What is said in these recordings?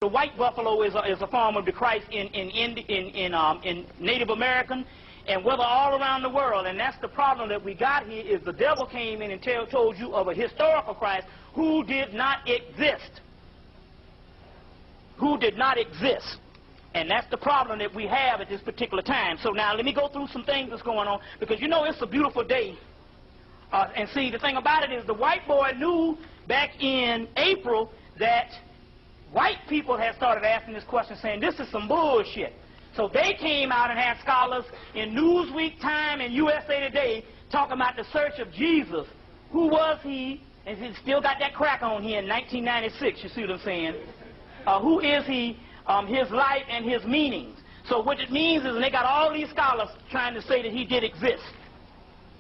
the white buffalo is a form of the Christ in Native American, and whether all around the world. And that's the problem that we got here, is the devil came in and told you of a historical Christ who did not exist. Who did not exist. And that's the problem that we have at this particular time. So now let me go through some things that's going on, because you know it's a beautiful day. And see, the thing about it is the white boy knew back in April that white people had started asking this question, saying this is some bullshit. So they came out and had scholars in Newsweek, Time, and USA Today talking about the search of Jesus. Who was he? And he still got that crack on here in 1996, you see what I'm saying? Who is he? His life and his meanings. So what it means is, and they got all these scholars trying to say that he did exist.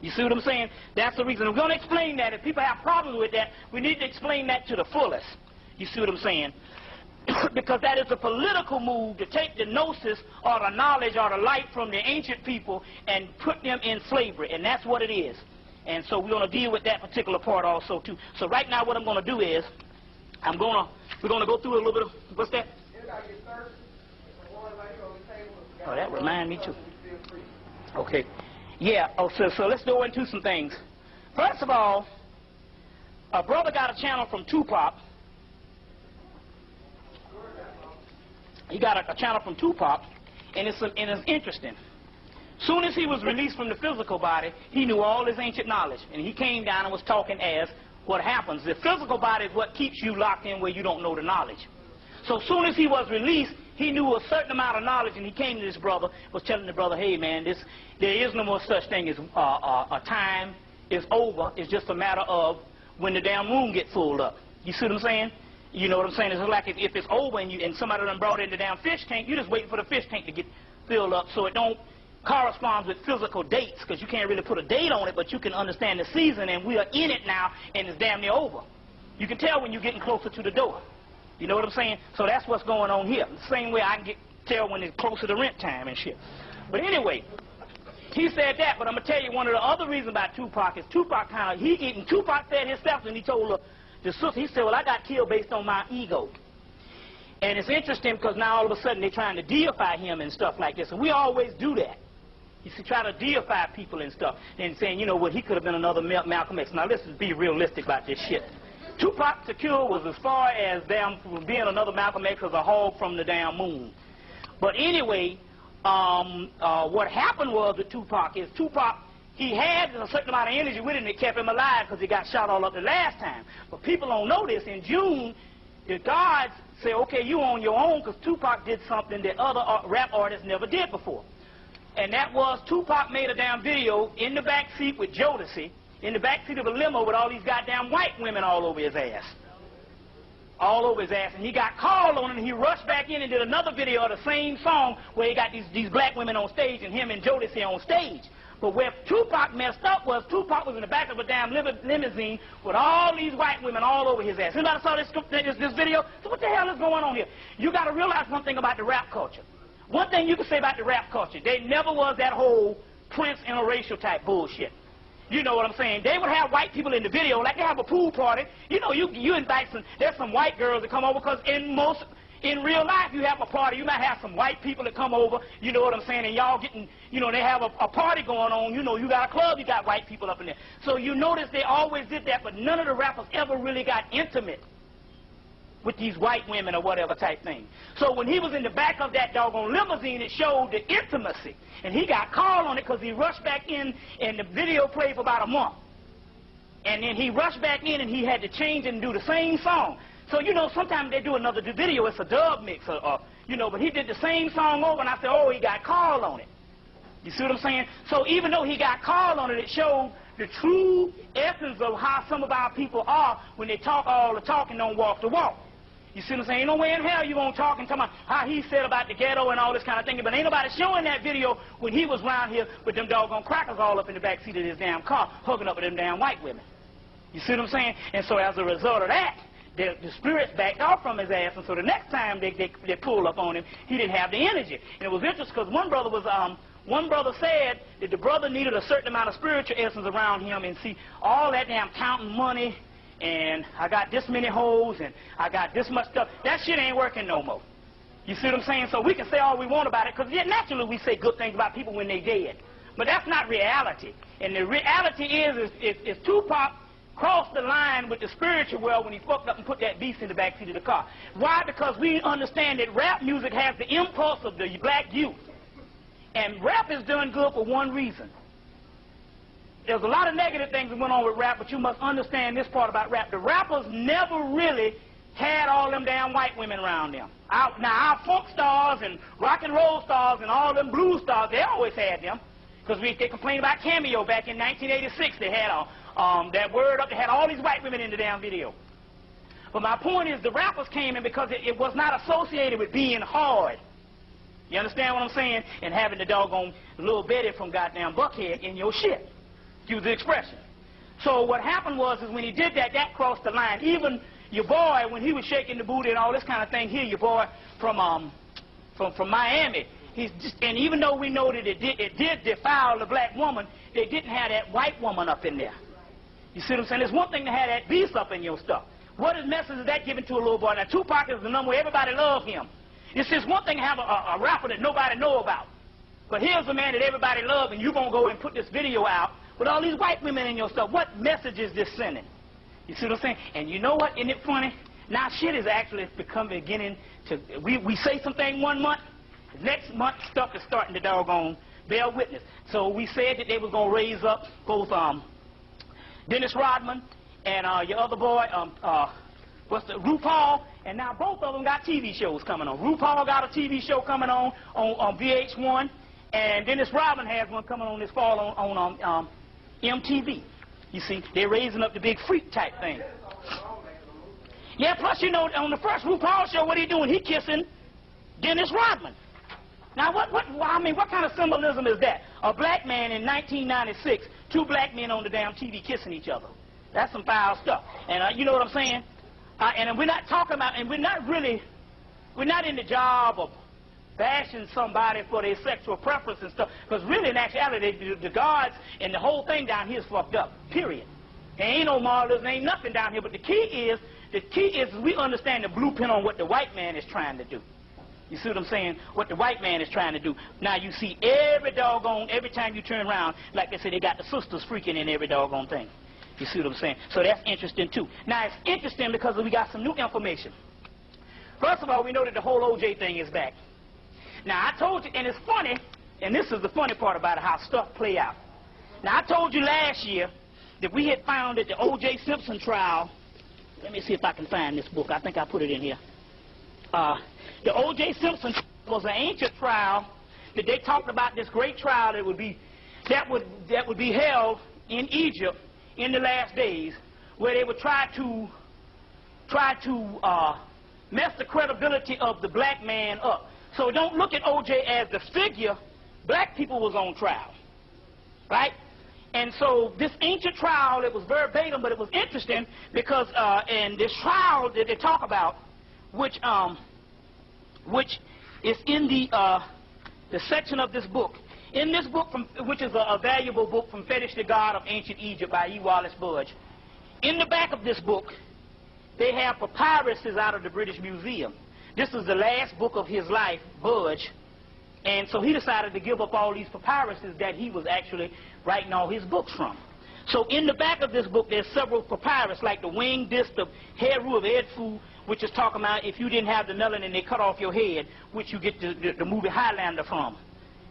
You see what I'm saying? That's the reason. I'm going to explain that. If people have problems with that, we need to explain that to the fullest. You see what I'm saying? Because that is a political move to take the gnosis or the knowledge or the light from the ancient people and put them in slavery. And that's what it is. And so we're going to deal with that particular part also too. So right now what I'm going to do is, we're going to go through a little bit of, what's that? Oh, that reminds me too. Okay. Yeah, so let's go into some things. First of all, a brother got a channel from Tupac. He got a channel from Tupac, and it's interesting. Soon as he was released from the physical body, he knew all his ancient knowledge, and he came down and was talking as what happens. The physical body is what keeps you locked in where you don't know the knowledge. So soon as he was released, he knew a certain amount of knowledge, and he came to this brother, was telling the brother, hey man, there is no more such thing as a time is over. It's just a matter of when the damn moon gets full up. You see what I'm saying? You know what I'm saying? It's like if it's over and somebody done brought in the damn fish tank, you're just waiting for the fish tank to get filled up, so it don't correspond with physical dates, because you can't really put a date on it, but you can understand the season, and we are in it now, and it's damn near over. You can tell when you're getting closer to the door. You know what I'm saying? So that's what's going on here. The same way I can tell when it's closer to rent time and shit. But anyway, he said that, but I'm going to tell you one of the other reasons about Tupac is Tupac Tupac said himself, and he told the sister, he said, well, I got killed based on my ego. And it's interesting because now all of a sudden they're trying to deify him and stuff like this. And we always do that. You see, try to deify people and stuff. And saying, you know what, he could have been another Malcolm X. Now let's just be realistic about this shit. Tupac Shakur was as far as damn being another Malcolm X as a hog from the damn moon. But anyway, what happened was with Tupac is he had a certain amount of energy with him that kept him alive because he got shot all up the last time. But people don't know this. In June, the guards say, okay, you on your own, because Tupac did something that other rap artists never did before. And that was Tupac made a damn video in the back seat with Jodeci, in the back seat of a limo with all these goddamn white women all over his ass. All over his ass. And he got called on it, and he rushed back in and did another video of the same song where he got these black women on stage and him and Jodeci on stage. But where Tupac messed up was Tupac was in the back of a damn limousine with all these white women all over his ass. Anybody saw this video? So what the hell is going on here? You got to realize one thing about the rap culture. One thing you can say about the rap culture, there never was that whole Prince interracial type bullshit. You know what I'm saying? They would have white people in the video, like they have a pool party. You know, you invite there's some white girls that come over, because in real life, you have a party, you might have some white people that come over, you know what I'm saying, and y'all getting, you know, they have a party going on, you know, you got a club, you got white people up in there. So you notice they always did that, but none of the rappers ever really got intimate with these white women or whatever type thing. So when he was in the back of that doggone limousine, it showed the intimacy. And he got called on it because he rushed back in, and the video played for about a month. And then he rushed back in, and he had to change and do the same song. So, you know, sometimes they do another video, it's a dub mix, you know, but he did the same song over, and I said, oh, he got called on it. You see what I'm saying? So even though he got called on it, it showed the true essence of how some of our people are when they talk all the talk and don't walk the walk. You see what I'm saying? Ain't no way in hell you won't talk and talk about how he said about the ghetto and all this kind of thing, but ain't nobody showing that video when he was around here with them doggone crackers all up in the back seat of his damn car, hooking up with them damn white women. You see what I'm saying? And so as a result of that, the spirits backed off from his ass, and so the next time they pulled up on him, he didn't have the energy. And it was interesting because one brother said that the brother needed a certain amount of spiritual essence around him, and see, all that damn counting money and I got this many hoes, and I got this much stuff. That shit ain't working no more. You see what I'm saying? So we can say all we want about it, because naturally we say good things about people when they dead. But that's not reality. And the reality is Tupac crossed the line with the spiritual world when he fucked up and put that beast in the backseat of the car. Why? Because we understand that rap music has the impulse of the black youth. And rap is doing good for one reason. There's a lot of negative things that went on with rap, but you must understand this part about rap. The rappers never really had all them damn white women around them. Now, our funk stars and rock and roll stars and all them blues stars, they always had them. Because they complained about Cameo back in 1986. They had that word up. They had all these white women in the damn video. But my point is the rappers came in because it was not associated with being hard. You understand what I'm saying? And having the doggone little Betty from goddamn Buckhead in your shit. Use the expression. So what happened was is when he did that, that crossed the line. Even your boy, when he was shaking the booty and all this kind of thing here, your boy from Miami, and even though we know that it did defile the black woman, they didn't have that white woman up in there. You see what I'm saying? It's one thing to have that beast up in your stuff. What message is that giving to a little boy? Now, Tupac is the number where everybody loves him. It's just one thing to have a rapper that nobody know about. But here's a man that everybody loves, and you're going to go and put this video out with all these white women in your stuff. What message is this sending? You see what I'm saying? And you know what? Isn't it funny? Now shit is actually beginning to, we say something 1 month, next month stuff is starting to doggone bear witness. So we said that they was going to raise up both Dennis Rodman and your other boy, RuPaul, and now both of them got TV shows coming on. RuPaul got a TV show coming on VH1, and Dennis Rodman has one coming on this fall on MTV. You see, they're raising up the big freak type thing. Yeah, plus, you know, on the first RuPaul show, what he doing? He kissing Dennis Rodman. Now, what kind of symbolism is that? A black man in 1996, 2 black men on the damn TV kissing each other. That's some foul stuff. And you know what I'm saying? And we're not talking about, and we're not in the job of bashing somebody for their sexual preference and stuff, because really, in actuality, the guards and the whole thing down here is fucked up, period. There ain't no morals, there ain't nothing down here, but the key is we understand the blueprint on what the white man is trying to do. You see what I'm saying? What the white man is trying to do. Now, you see every time you turn around, like they say, they got the sisters freaking in every doggone thing. You see what I'm saying? So that's interesting, too. Now, it's interesting because we got some new information. First of all, we know that the whole OJ thing is back. Now, I told you, and it's funny, and this is the funny part about it, how stuff play out. Now, I told you last year that we had found that the O.J. Simpson trial, let me see if I can find this book. I think I put it in here. The O.J. Simpson was an ancient trial that they talked about, this great trial that would be held in Egypt in the last days, where they would try to mess the credibility of the black man up. So don't look at O.J. as the figure. Black people was on trial, right? And so this ancient trial, it was verbatim, but it was interesting because in this trial that they talk about, which is in the section of this book. In this book, which is a valuable book, From Fetish to God of Ancient Egypt by E. Wallace Budge, in the back of this book, they have papyruses out of the British Museum. This is the last book of his life, Budge, and so he decided to give up all these papyruses that he was actually writing all his books from. So in the back of this book, there's several papyrus, like the winged disc of Heru of Edfu, which is talking about if you didn't have the melanin, they cut off your head, which you get the movie Highlander from.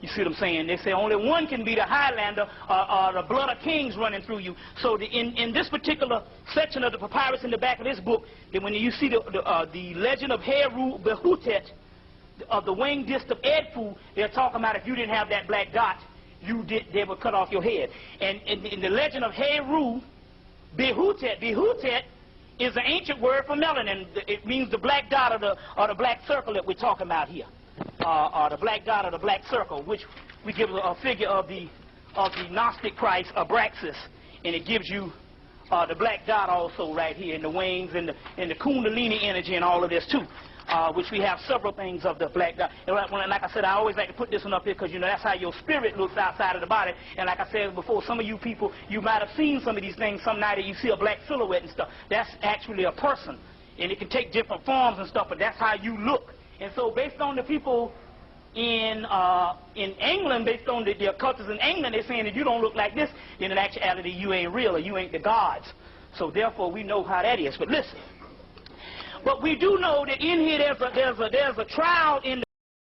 You see what I'm saying? They say only one can be the Highlander or the blood of kings running through you. So in this particular section of the papyrus in the back of this book, that when you see the legend of Heru Behutet, of the winged disc of Edfu, they're talking about if you didn't have that black dot, they would cut off your head. And in the legend of Heru Behutet, Behutet is an ancient word for melanin. It means the black dot or the black circle that we're talking about here. Or the black dot or the black circle, which we give a figure of the Gnostic Christ, Abraxas, and it gives you the black dot also right here in the wings and the Kundalini energy and all of this too. which we have several things of the black God. And like I said, I always like to put this one up here because, you know, that's how your spirit looks outside of the body. And like I said before, some of you people, you might have seen some of these things some night and you see a black silhouette and stuff. That's actually a person. And it can take different forms and stuff, but that's how you look. And so based on the people in England, based on the cultures in England, they're saying if you don't look like this, then in actuality you ain't real or you ain't the gods. So therefore we know how that is. But listen. But we do know that in here there's a trial in